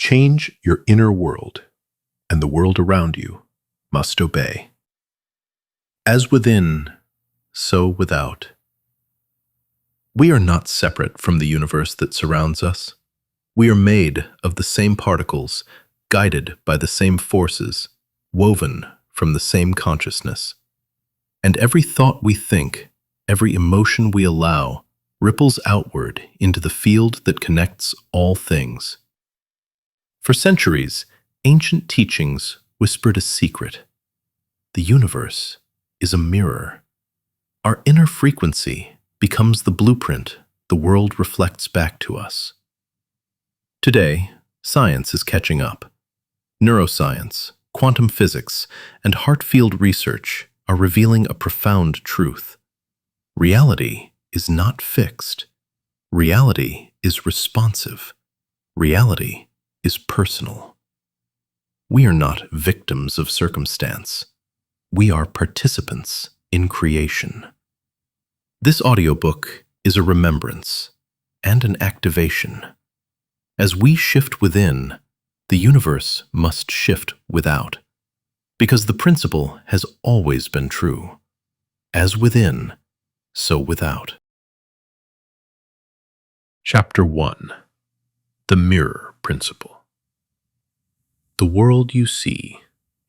Change your inner world, and the world around you must obey. As within, so without. We are not separate from the universe that surrounds us. We are made of the same particles, guided by the same forces, woven from the same consciousness. And every thought we think, every emotion we allow, ripples outward into the field that connects all things. For centuries, ancient teachings whispered a secret. The universe is a mirror. Our inner frequency becomes the blueprint the world reflects back to us. Today, science is catching up. Neuroscience, quantum physics, and heart field research are revealing a profound truth. Reality is not fixed. Reality is responsive. Reality is personal. We are not victims of circumstance. We are participants in creation. This audiobook is a remembrance and an activation. As we shift within, the universe must shift without, because the principle has always been true. As within, so without. Chapter 1. The Mirror Principle. The world you see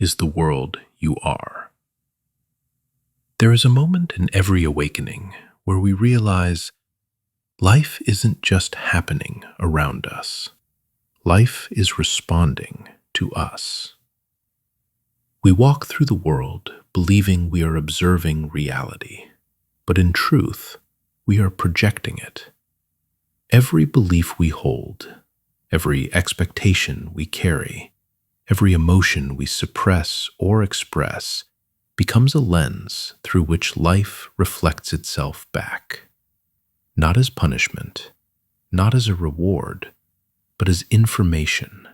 is the world you are. There is a moment in every awakening where we realize life isn't just happening around us. Life is responding to us. We walk through the world believing we are observing reality, but in truth, we are projecting it. Every belief we hold, every expectation we carry, every emotion we suppress or express becomes a lens through which life reflects itself back. Not as punishment, not as a reward, but as information.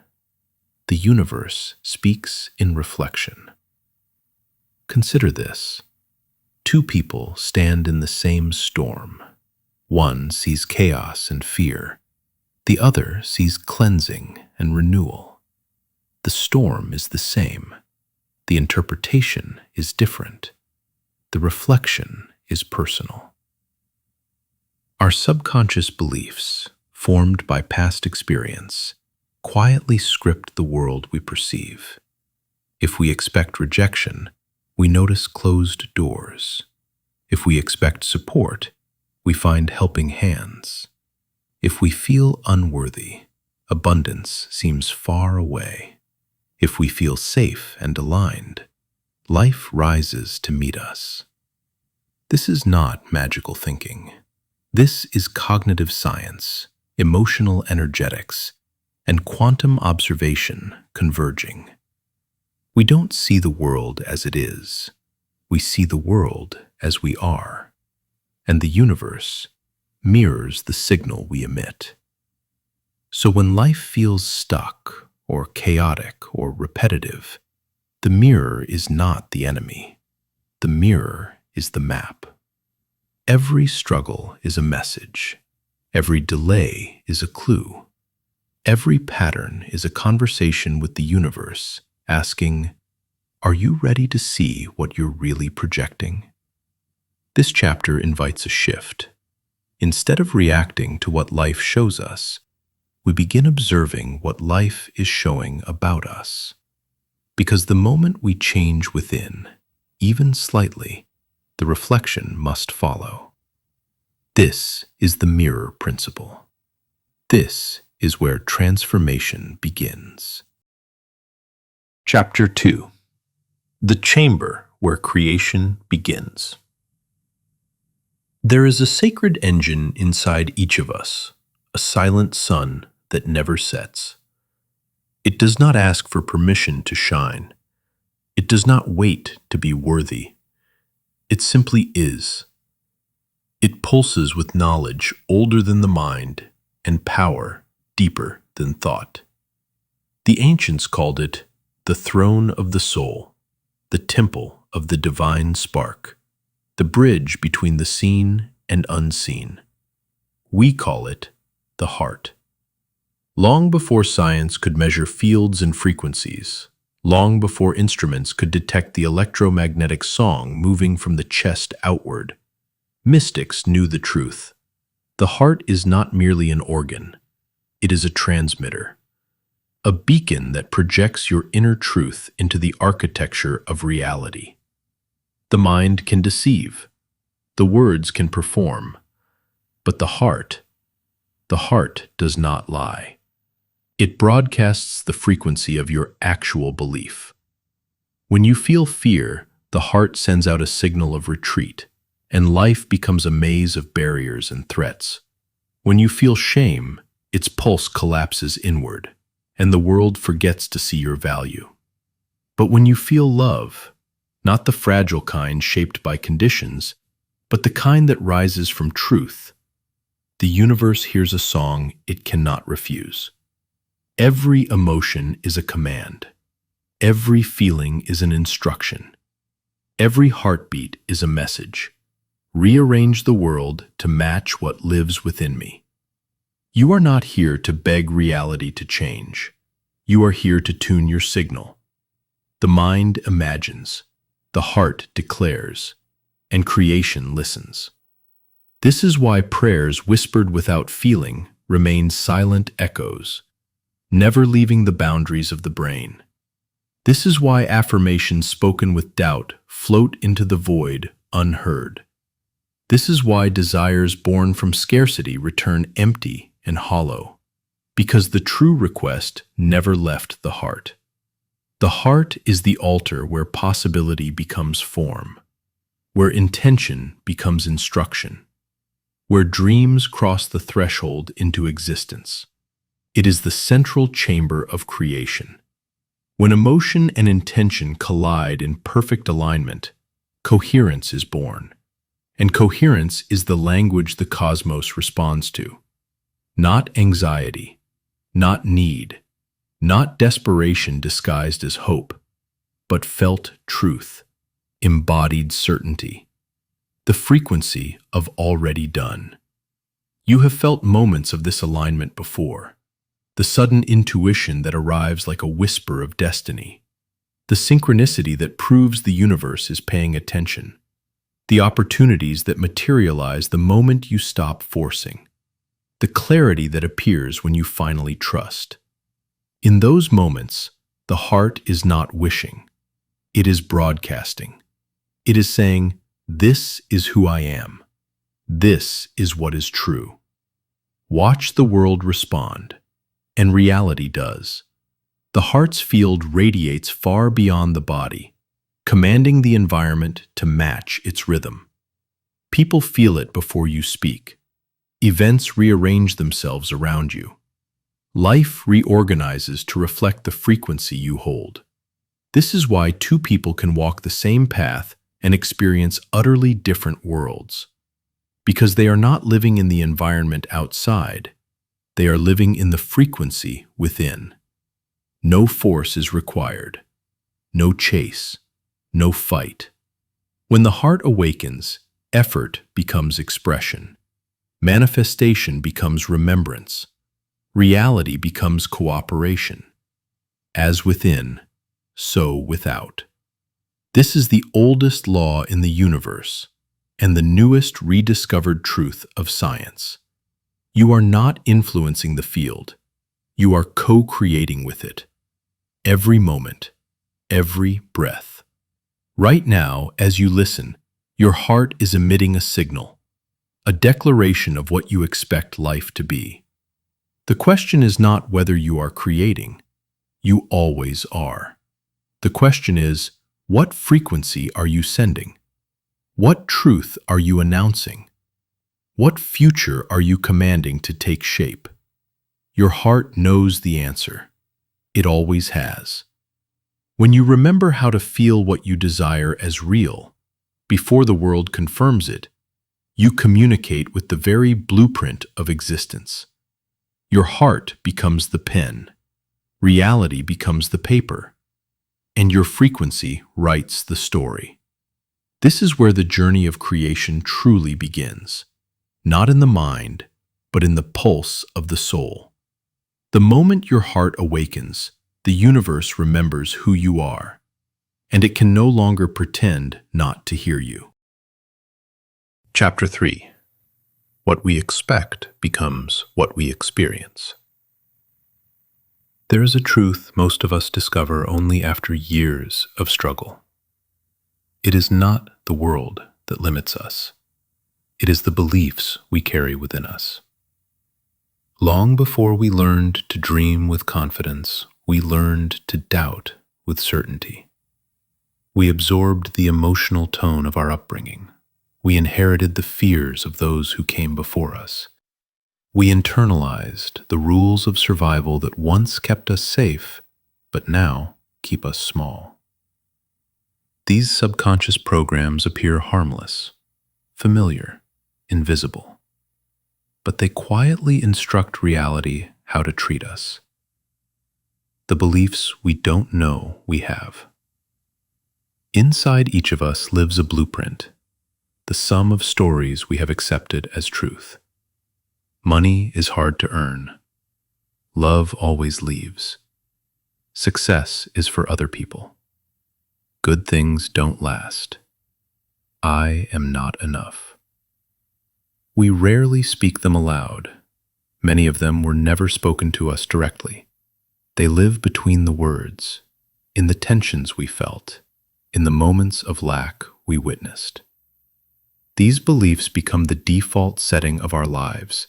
The universe speaks in reflection. Consider this. Two people stand in the same storm. One sees chaos and fear. The other sees cleansing and renewal. The storm is the same. The interpretation is different. The reflection is personal. Our subconscious beliefs, formed by past experience, quietly script the world we perceive. If we expect rejection, we notice closed doors. If we expect support, we find helping hands. If we feel unworthy, abundance seems far away. If we feel safe and aligned, life rises to meet us. This is not magical thinking. This is cognitive science, emotional energetics, and quantum observation converging. We don't see the world as it is. We see the world as we are. And the universe mirrors the signal we emit. So when life feels stuck, or chaotic, or repetitive, the mirror is not the enemy. The mirror is the map. Every struggle is a message. Every delay is a clue. Every pattern is a conversation with the universe, asking, "Are you ready to see what you're really projecting?" This chapter invites a shift. Instead of reacting to what life shows us, we begin observing what life is showing about us. Because the moment we change within, even slightly, the reflection must follow. This is the mirror principle. This is where transformation begins. Chapter 2. The Chamber Where Creation Begins. There is a sacred engine inside each of us, a silent sun that never sets. It does not ask for permission to shine. It does not wait to be worthy. It simply is. It pulses with knowledge older than the mind and power deeper than thought. The ancients called it the throne of the soul, the temple of the divine spark, the bridge between the seen and unseen. We call it the heart. Long before science could measure fields and frequencies, long before instruments could detect the electromagnetic song moving from the chest outward, mystics knew the truth. The heart is not merely an organ, it is a transmitter, a beacon that projects your inner truth into the architecture of reality. The mind can deceive, the words can perform, but the heart does not lie. It broadcasts the frequency of your actual belief. When you feel fear, the heart sends out a signal of retreat, and life becomes a maze of barriers and threats. When you feel shame, its pulse collapses inward, and the world forgets to see your value. But when you feel love, not the fragile kind shaped by conditions, but the kind that rises from truth, the universe hears a song it cannot refuse. Every emotion is a command. Every feeling is an instruction. Every heartbeat is a message. Rearrange the world to match what lives within me. You are not here to beg reality to change. You are here to tune your signal. The mind imagines, the heart declares, and creation listens. This is why prayers whispered without feeling remain silent echoes, never leaving the boundaries of the brain. This is why affirmations spoken with doubt float into the void unheard. This is why desires born from scarcity return empty and hollow, because the true request never left the heart. The heart is the altar where possibility becomes form, where intention becomes instruction, where dreams cross the threshold into existence. It is the central chamber of creation. When emotion and intention collide in perfect alignment, coherence is born. And coherence is the language the cosmos responds to. Not anxiety, not need, not desperation disguised as hope, but felt truth, embodied certainty, the frequency of already done. You have felt moments of this alignment before. The sudden intuition that arrives like a whisper of destiny, the synchronicity that proves the universe is paying attention, the opportunities that materialize the moment you stop forcing, the clarity that appears when you finally trust. In those moments, the heart is not wishing, it is broadcasting. It is saying, "This is who I am. This is what is true." Watch the world respond. And reality does. The heart's field radiates far beyond the body, commanding the environment to match its rhythm. People feel it before you speak. Events rearrange themselves around you. Life reorganizes to reflect the frequency you hold. This is why two people can walk the same path and experience utterly different worlds. Because they are not living in the environment outside, they are living in the frequency within. No force is required. No chase. No fight. When the heart awakens, effort becomes expression. Manifestation becomes remembrance. Reality becomes cooperation. As within, so without. This is the oldest law in the universe and the newest rediscovered truth of science. You are not influencing the field. You are co-creating with it. Every moment, every breath. Right now, as you listen, your heart is emitting a signal, a declaration of what you expect life to be. The question is not whether you are creating. You always are. The question is, what frequency are you sending? What truth are you announcing? What future are you commanding to take shape? Your heart knows the answer. It always has. When you remember how to feel what you desire as real, before the world confirms it, you communicate with the very blueprint of existence. Your heart becomes the pen, reality becomes the paper, and your frequency writes the story. This is where the journey of creation truly begins. Not in the mind, but in the pulse of the soul. The moment your heart awakens, the universe remembers who you are, and it can no longer pretend not to hear you. Chapter 3. What we expect becomes what we experience. There is a truth most of us discover only after years of struggle. It is not the world that limits us. It is the beliefs we carry within us. Long before we learned to dream with confidence, we learned to doubt with certainty. We absorbed the emotional tone of our upbringing. We inherited the fears of those who came before us. We internalized the rules of survival that once kept us safe, but now keep us small. These subconscious programs appear harmless, familiar, invisible, but they quietly instruct reality how to treat us. The beliefs we don't know we have. Inside each of us lives a blueprint, the sum of stories we have accepted as truth. Money is hard to earn. Love always leaves. Success is for other people. Good things don't last. I am not enough. We rarely speak them aloud. Many of them were never spoken to us directly. They live between the words, in the tensions we felt, in the moments of lack we witnessed. These beliefs become the default setting of our lives,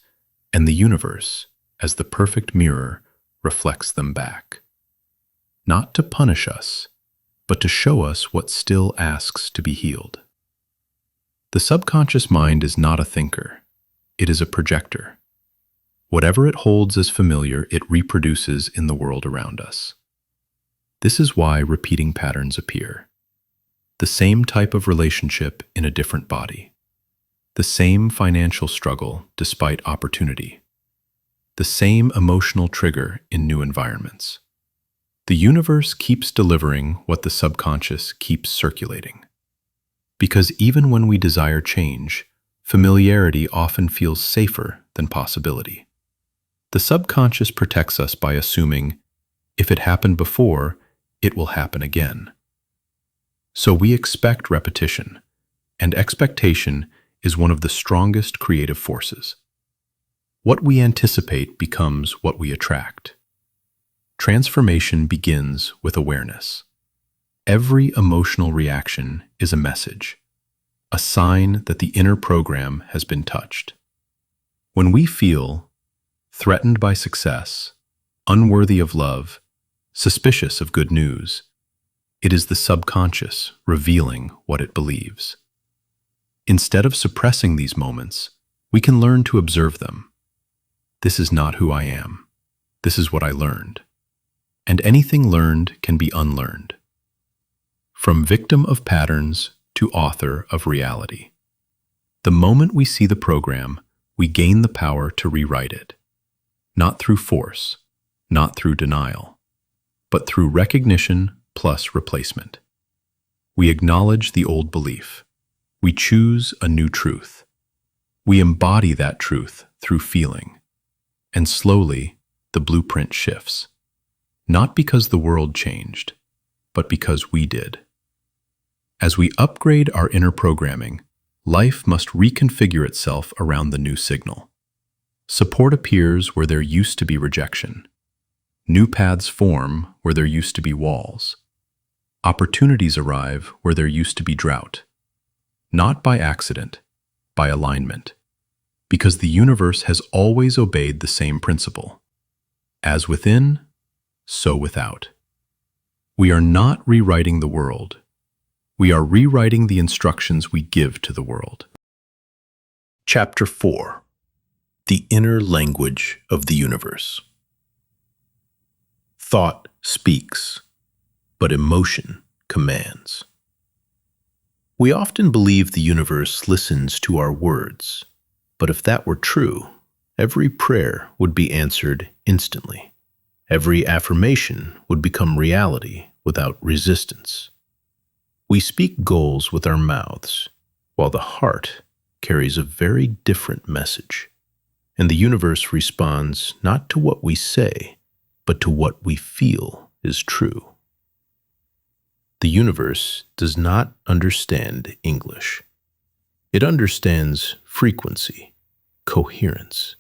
and the universe, as the perfect mirror, reflects them back. Not to punish us, but to show us what still asks to be healed. The subconscious mind is not a thinker. It is a projector. Whatever it holds as familiar, it reproduces in the world around us. This is why repeating patterns appear. The same type of relationship in a different body. The same financial struggle despite opportunity. The same emotional trigger in new environments. The universe keeps delivering what the subconscious keeps circulating. Because even when we desire change, familiarity often feels safer than possibility. The subconscious protects us by assuming, if it happened before, it will happen again. So we expect repetition, and expectation is one of the strongest creative forces. What we anticipate becomes what we attract. Transformation begins with awareness. Every emotional reaction is a message, a sign that the inner program has been touched. When we feel threatened by success, unworthy of love, suspicious of good news, it is the subconscious revealing what it believes. Instead of suppressing these moments, we can learn to observe them. This is not who I am. This is what I learned. And anything learned can be unlearned. From victim of patterns to author of reality. The moment we see the program, we gain the power to rewrite it. Not through force, not through denial, but through recognition plus replacement. We acknowledge the old belief. We choose a new truth. We embody that truth through feeling. And slowly, the blueprint shifts. Not because the world changed, but because we did. As we upgrade our inner programming, life must reconfigure itself around the new signal. Support appears where there used to be rejection. New paths form where there used to be walls. Opportunities arrive where there used to be drought. Not by accident, by alignment. Because the universe has always obeyed the same principle. As within, so without. We are not rewriting the world. We are rewriting the instructions we give to the world. Chapter 4. The Inner Language of the Universe. Thought speaks, but emotion commands. We often believe the universe listens to our words, but if that were true, every prayer would be answered instantly. Every affirmation would become reality without resistance. We speak goals with our mouths, while the heart carries a very different message. And the universe responds not to what we say, but to what we feel is true. The universe does not understand English. It understands frequency, coherence,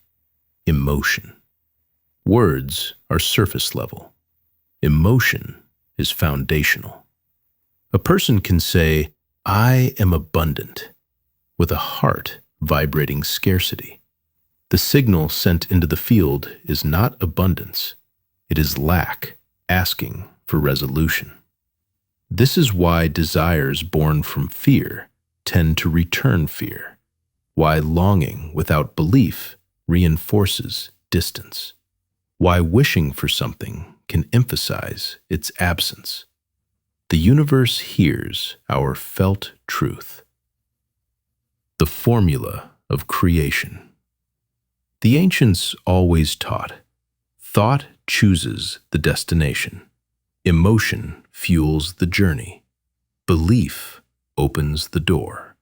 emotion. Words are surface level. Emotion is foundational. A person can say, "I am abundant," with a heart vibrating scarcity. The signal sent into the field is not abundance. It is lack, asking for resolution. This is why desires born from fear tend to return fear, why longing without belief reinforces distance, why wishing for something can emphasize its absence. The universe hears our felt truth. The formula of creation. The ancients always taught, thought chooses the destination, emotion fuels the journey, belief opens the door.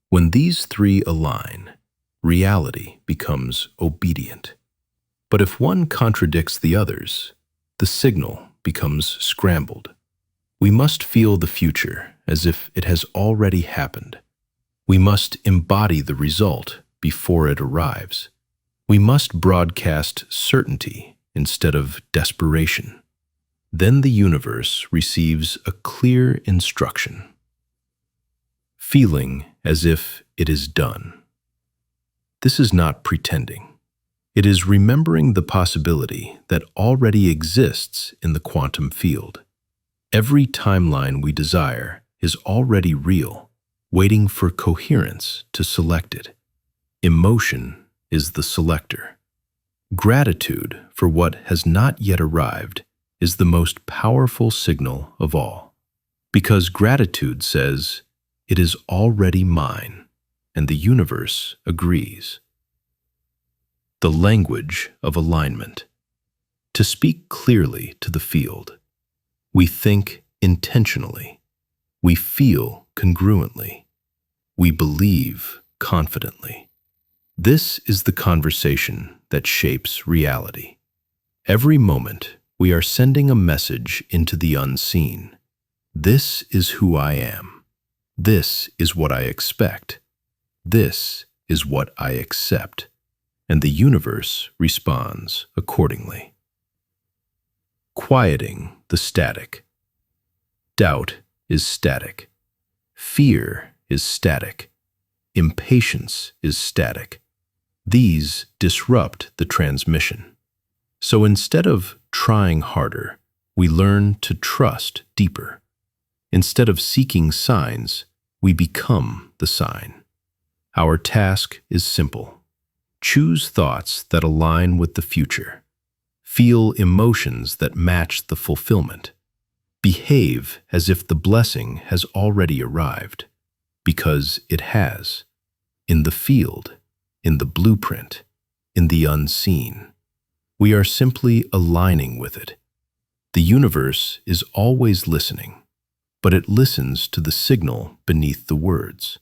When these three align, reality becomes obedient. But if one contradicts the others, the signal becomes scrambled. We must feel the future as if it has already happened. We must embody the result before it arrives. We must broadcast certainty instead of desperation. Then the universe receives a clear instruction, feeling as if it is done. This is not pretending. It is remembering the possibility that already exists in the quantum field. Every timeline we desire is already real, waiting for coherence to select it. Emotion is the selector. Gratitude for what has not yet arrived is the most powerful signal of all, because gratitude says, "It is already mine," and the universe agrees. The language of alignment. To speak clearly to the field, we think intentionally, we feel congruently, we believe confidently. This is the conversation that shapes reality. Every moment, we are sending a message into the unseen. This is who I am. This is what I expect. This is what I accept. And the universe responds accordingly. Quieting the static. Doubt is static. Fear is static. Impatience is static. These disrupt the transmission. So instead of trying harder, we learn to trust deeper. Instead of seeking signs, we become the sign. Our task is simple. Choose thoughts that align with the future. Feel emotions that match the fulfillment. Behave as if the blessing has already arrived, because it has. In the field, in the blueprint, in the unseen. We are simply aligning with it. The universe is always listening, but it listens to the signal beneath the words.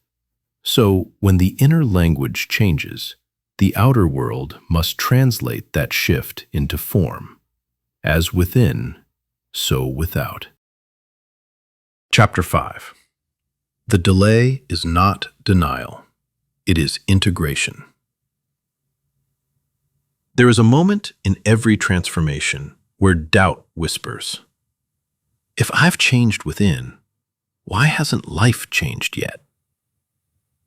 So, when the inner language changes, the outer world must translate that shift into form. As within, so without. Chapter 5. The delay is not denial. It is integration. There is a moment in every transformation where doubt whispers, "If I've changed within, why hasn't life changed yet?"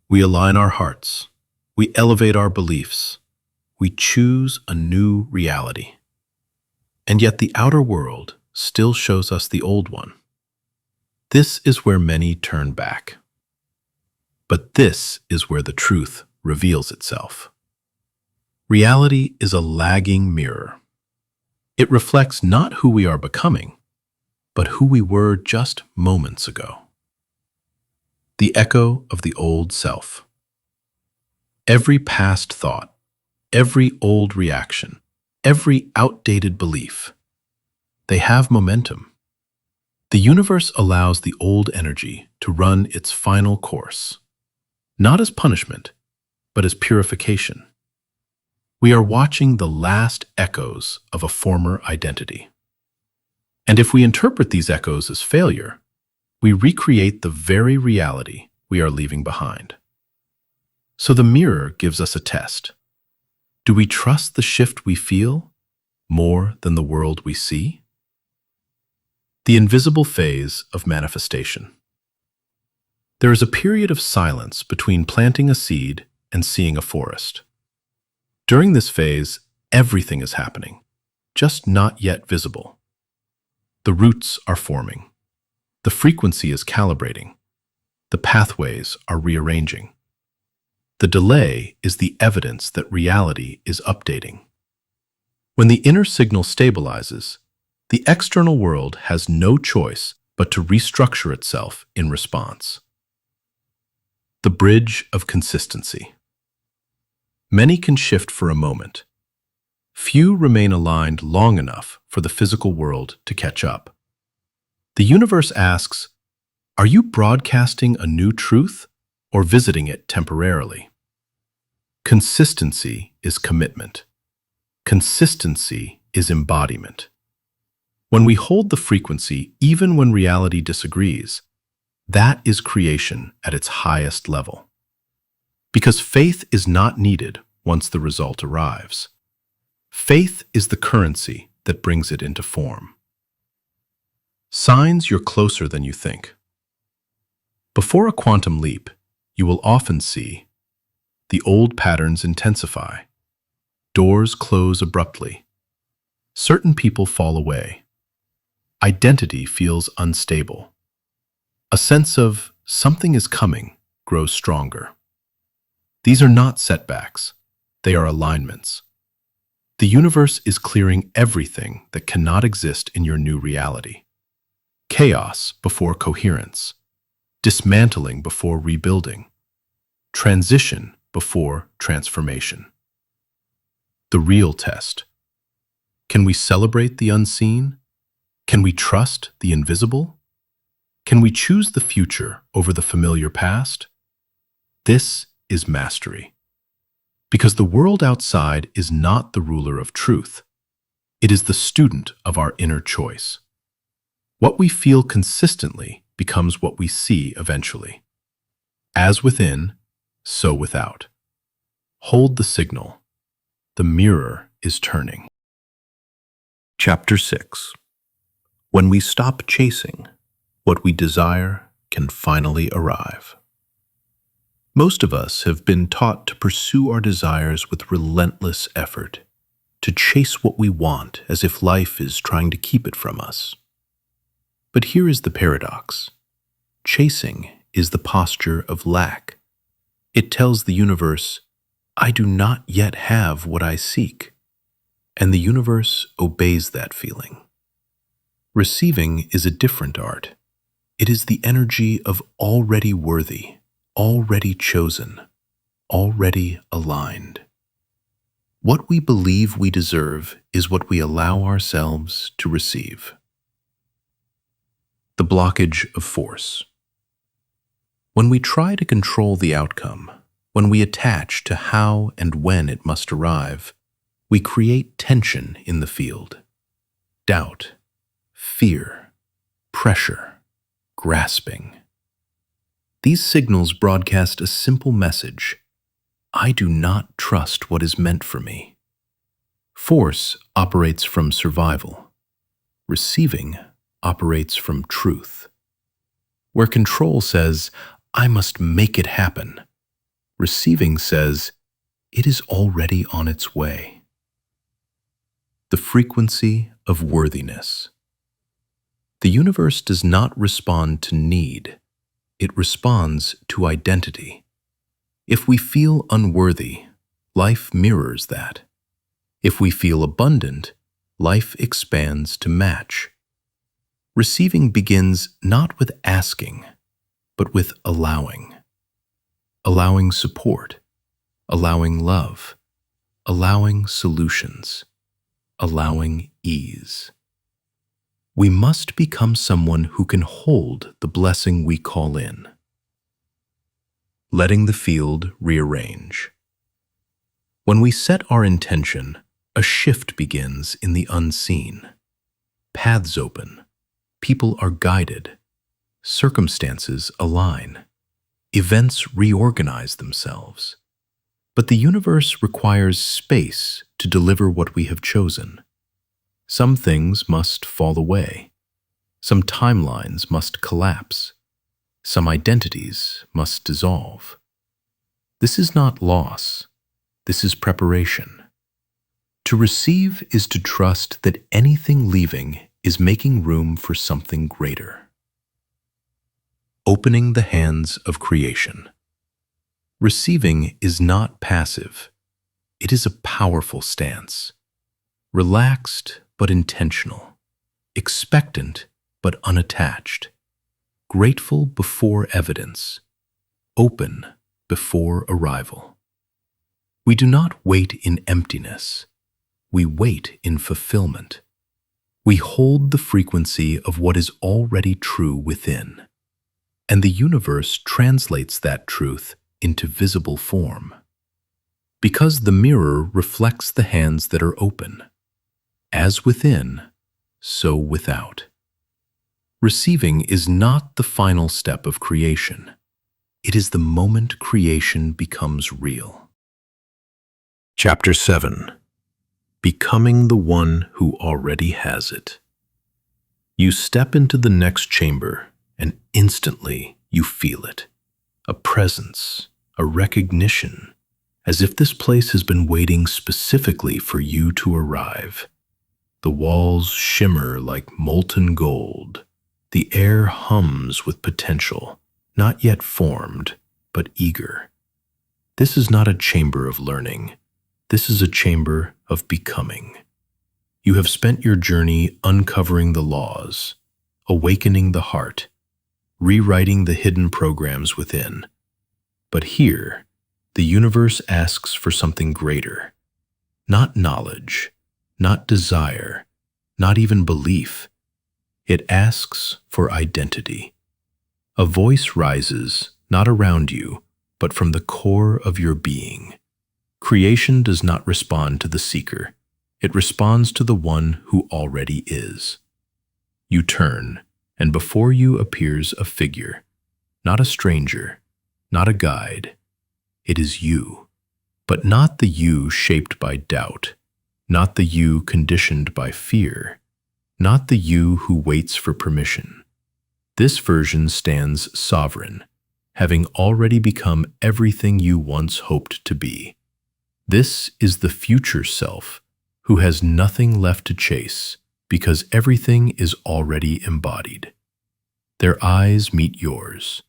We align our hearts. We elevate our beliefs. We choose a new reality. And yet the outer world still shows us the old one. This is where many turn back. But this is where the truth reveals itself. Reality is a lagging mirror. It reflects not who we are becoming, but who we were just moments ago. The echo of the old self. Every past thought, every old reaction, every outdated belief, they have momentum. The universe allows the old energy to run its final course, not as punishment, but as purification. We are watching the last echoes of a former identity. And if we interpret these echoes as failure, we recreate the very reality we are leaving behind. So the mirror gives us a test. Do we trust the shift we feel more than the world we see? The invisible phase of manifestation. There is a period of silence between planting a seed and seeing a forest. During this phase, everything is happening, just not yet visible. The roots are forming. The frequency is calibrating. The pathways are rearranging. The delay is the evidence that reality is updating. When the inner signal stabilizes, the external world has no choice but to restructure itself in response. The bridge of consistency. Many can shift for a moment. Few remain aligned long enough for the physical world to catch up. The universe asks, are you broadcasting a new truth or visiting it temporarily? Consistency is commitment. Consistency is embodiment. When we hold the frequency even when reality disagrees, that is creation at its highest level. Because faith is not needed once the result arrives. Faith is the currency that brings it into form. Signs you're closer than you think. Before a quantum leap, you will often see the old patterns intensify. Doors close abruptly. Certain people fall away. Identity feels unstable. A sense of something is coming grows stronger. These are not setbacks. They are alignments. The universe is clearing everything that cannot exist in your new reality. Chaos before coherence. Dismantling before rebuilding. Transition before transformation. The real test. Can we celebrate the unseen? Can we trust the invisible? Can we choose the future over the familiar past? This is mastery. Because the world outside is not the ruler of truth. It is the student of our inner choice. What we feel consistently becomes what we see eventually. As within, so without. Hold the signal. The mirror is turning. Chapter 6. When we stop chasing, what we desire can finally arrive. Most of us have been taught to pursue our desires with relentless effort, to chase what we want as if life is trying to keep it from us. But here is the paradox. Chasing is the posture of lack. It tells the universe, I do not yet have what I seek. And the universe obeys that feeling. Receiving is a different art. It is the energy of already worthy, already chosen, already aligned. What we believe we deserve is what we allow ourselves to receive. The blockage of force. When we try to control the outcome, when we attach to how and when it must arrive, we create tension in the field. Doubt, fear, pressure, grasping. These signals broadcast a simple message. I do not trust what is meant for me. Force operates from survival. Receiving operates from truth. Where control says, I must make it happen, receiving says, it is already on its way. The frequency of worthiness. The universe does not respond to need. It responds to identity. If we feel unworthy, life mirrors that. If we feel abundant, life expands to match. Receiving begins not with asking, but with allowing. Allowing support, allowing love, allowing solutions, allowing ease. We must become someone who can hold the blessing we call in. Letting the field rearrange. When we set our intention, a shift begins in the unseen. Paths open, people are guided, circumstances align, events reorganize themselves. But the universe requires space to deliver what we have chosen. Some things must fall away. Some timelines must collapse. Some identities must dissolve. This is not loss. This is preparation. To receive is to trust that anything leaving is making room for something greater. Opening the hands of creation. Receiving is not passive. It is a powerful stance. Relaxed but intentional. Expectant but unattached. Grateful before evidence. Open before arrival. We do not wait in emptiness. We wait in fulfillment. We hold the frequency of what is already true within, and the universe translates that truth into visible form. Because the mirror reflects the hands that are open, as within, so without. Receiving is not the final step of creation. It is the moment creation becomes real. Chapter 7. Becoming the one who already has it. You step into the next chamber, and instantly you feel it. A presence, a recognition, as if this place has been waiting specifically for you to arrive. The walls shimmer like molten gold. The air hums with potential, not yet formed, but eager. This is not a chamber of learning. This is a chamber of becoming. You have spent your journey uncovering the laws, awakening the heart, rewriting the hidden programs within. But here, the universe asks for something greater. Not knowledge, not desire, not even belief. It asks for identity. A voice rises, not around you, but from the core of your being. Creation does not respond to the seeker. It responds to the one who already is. You turn, and before you appears a figure, not a stranger, not a guide. It is you, but not the you shaped by doubt, not the you conditioned by fear, not the you who waits for permission. This version stands sovereign, having already become everything you once hoped to be. This is the future self who has nothing left to chase because everything is already embodied. Their eyes meet yours,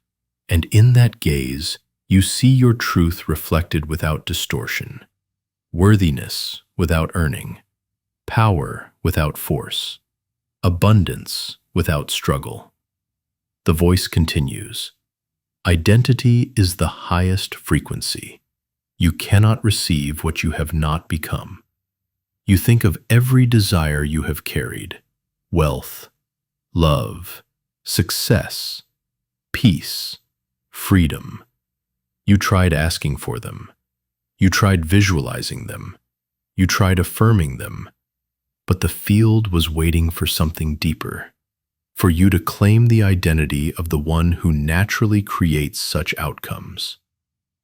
and in that gaze, you see your truth reflected without distortion, worthiness without earning, power without force, abundance without struggle. The voice continues, identity is the highest frequency. You cannot receive what you have not become. You think of every desire you have carried, wealth, love, success, peace, freedom. You tried asking for them. You tried visualizing them. You tried affirming them. But the field was waiting for something deeper, for you to claim the identity of the one who naturally creates such outcomes.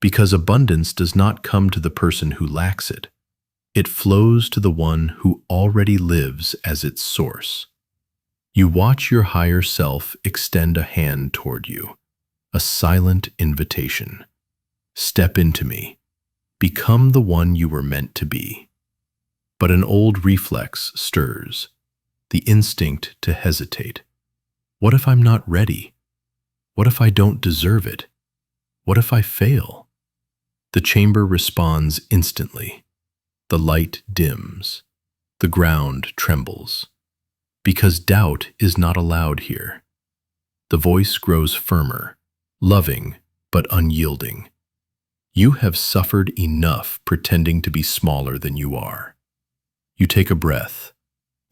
Because abundance does not come to the person who lacks it. It flows to the one who already lives as its source. You watch your higher self extend a hand toward you, a silent invitation. Step into me. Become the one you were meant to be. But an old reflex stirs, the instinct to hesitate. What if I'm not ready? What if I don't deserve it? What if I fail? The chamber responds instantly. The light dims. The ground trembles. Because doubt is not allowed here. The voice grows firmer, loving but unyielding. You have suffered enough pretending to be smaller than you are. You take a breath,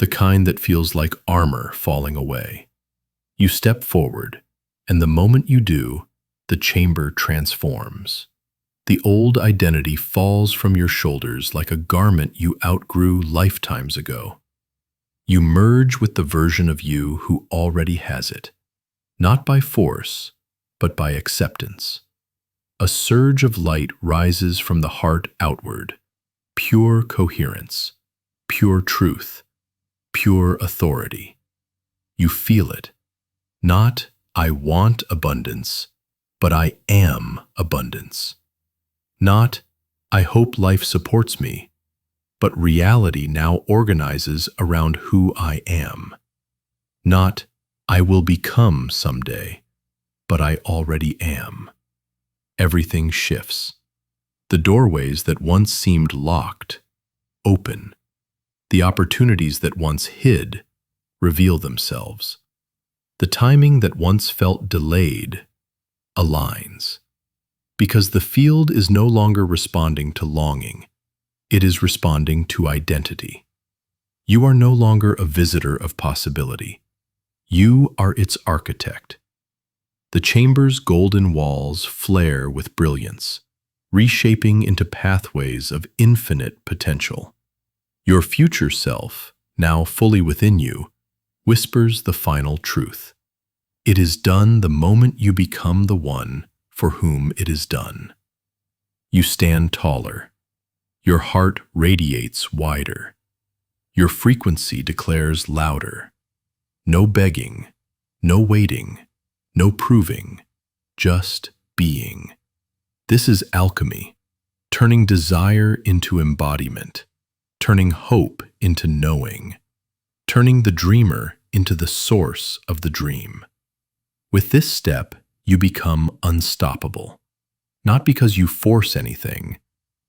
the kind that feels like armor falling away. You step forward, and the moment you do, the chamber transforms. The old identity falls from your shoulders like a garment you outgrew lifetimes ago. You merge with the version of you who already has it, not by force, but by acceptance. A surge of light rises from the heart outward, pure coherence, pure truth, pure authority. You feel it, not "I want abundance," but "I am abundance." Not "I hope life supports me," but reality now organizes around who I am. Not "I will become someday," but "I already am." Everything shifts. The doorways that once seemed locked open. The opportunities that once hid reveal themselves. The timing that once felt delayed aligns. Because the field is no longer responding to longing, it is responding to identity. You are no longer a visitor of possibility. You are its architect. The chamber's golden walls flare with brilliance, reshaping into pathways of infinite potential. Your future self, now fully within you, whispers the final truth. It is done the moment you become the one for whom it is done. You stand taller. Your heart radiates wider. Your frequency declares louder. No begging, no waiting, no proving, just being. This is alchemy, turning desire into embodiment, turning hope into knowing, turning the dreamer into the source of the dream. With this step, you become unstoppable, not because you force anything,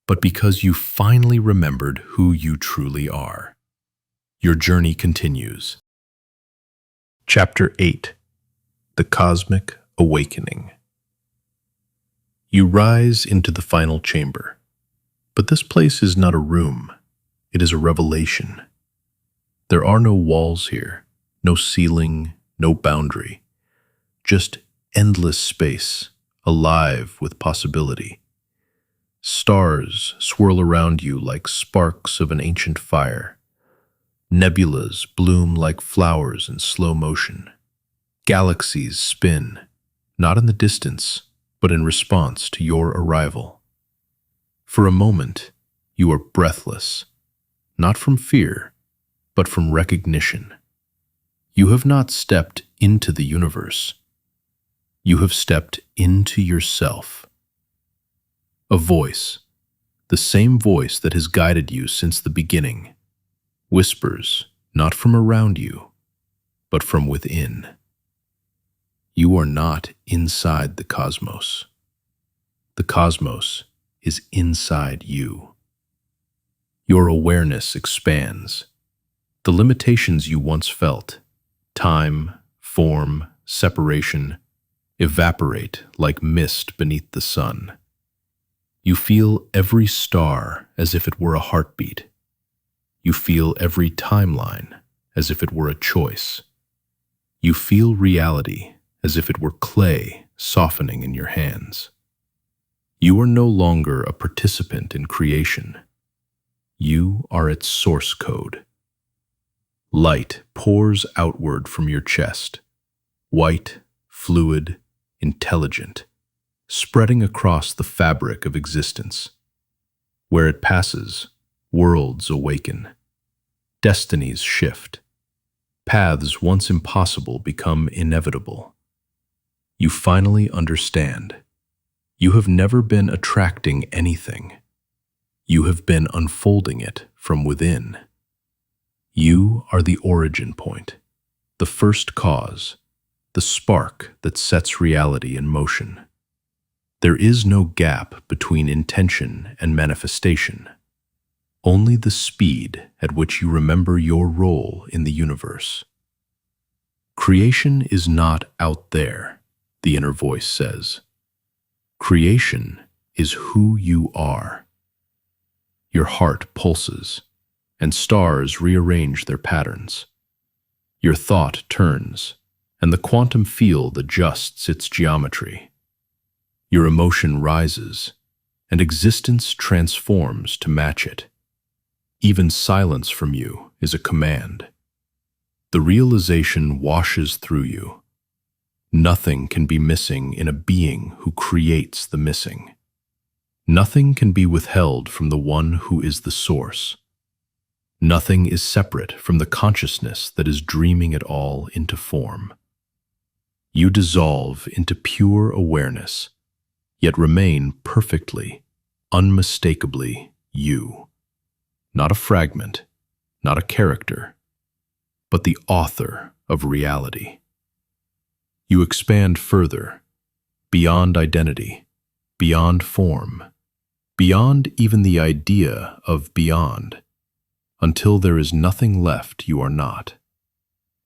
but because you finally remembered who you truly are. Your journey continues. Chapter 8. The Cosmic Awakening. You rise into the final chamber, but this place is not a room, it is a revelation. There are no walls here, no ceiling, no boundary, just endless space, alive with possibility. Stars swirl around you like sparks of an ancient fire. Nebulas bloom like flowers in slow motion. Galaxies spin, not in the distance, but in response to your arrival. For a moment, you are breathless, not from fear, but from recognition. You have not stepped into the universe. You have stepped into yourself. A voice, the same voice that has guided you since the beginning, whispers not from around you, but from within. You are not inside the cosmos. The cosmos is inside you. Your awareness expands. The limitations you once felt, time, form, separation, evaporate like mist beneath the sun. You feel every star as if it were a heartbeat. You feel every timeline as if it were a choice. You feel reality as if it were clay softening in your hands. You are no longer a participant in creation. You are its source code. Light pours outward from your chest, white, fluid, intelligent, spreading across the fabric of existence. Where it passes, worlds awaken. Destinies shift. Paths once impossible become inevitable. You finally understand. You have never been attracting anything. You have been unfolding it from within. You are the origin point, the first cause, the spark that sets reality in motion. There is no gap between intention and manifestation, only the speed at which you remember your role in the universe. Creation is not out there, the inner voice says. Creation is who you are. Your heart pulses, and stars rearrange their patterns. Your thought turns, and the quantum field adjusts its geometry. Your emotion rises, and existence transforms to match it. Even silence from you is a command. The realization washes through you. Nothing can be missing in a being who creates the missing. Nothing can be withheld from the one who is the source. Nothing is separate from the consciousness that is dreaming it all into form. You dissolve into pure awareness, yet remain perfectly, unmistakably you. Not a fragment, not a character, but the author of reality. You expand further, beyond identity, beyond form, beyond even the idea of beyond, until there is nothing left you are not.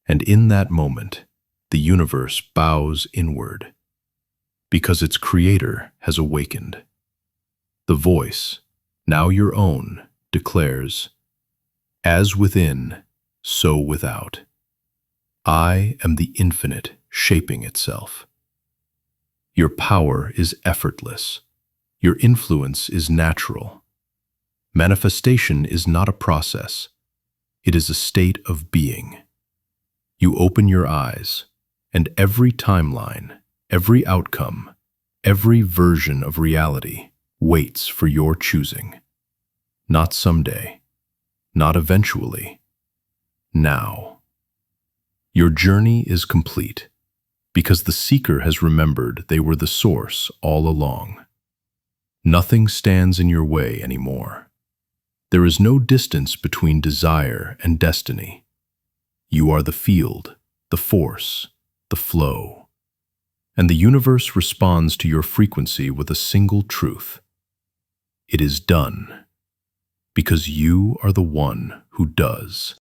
And in that moment, the universe bows inward, because its creator has awakened. The voice, now your own, declares, "As within, so without. I am the infinite shaping itself." Your power is effortless. Your influence is natural. Manifestation is not a process. It is a state of being. You open your eyes, and every timeline, every outcome, every version of reality waits for your choosing. Not someday, not eventually, now. Your journey is complete, because the seeker has remembered they were the source all along. Nothing stands in your way anymore. There is no distance between desire and destiny. You are the field, the force, the flow. And the universe responds to your frequency with a single truth. It is done, because you are the one who does.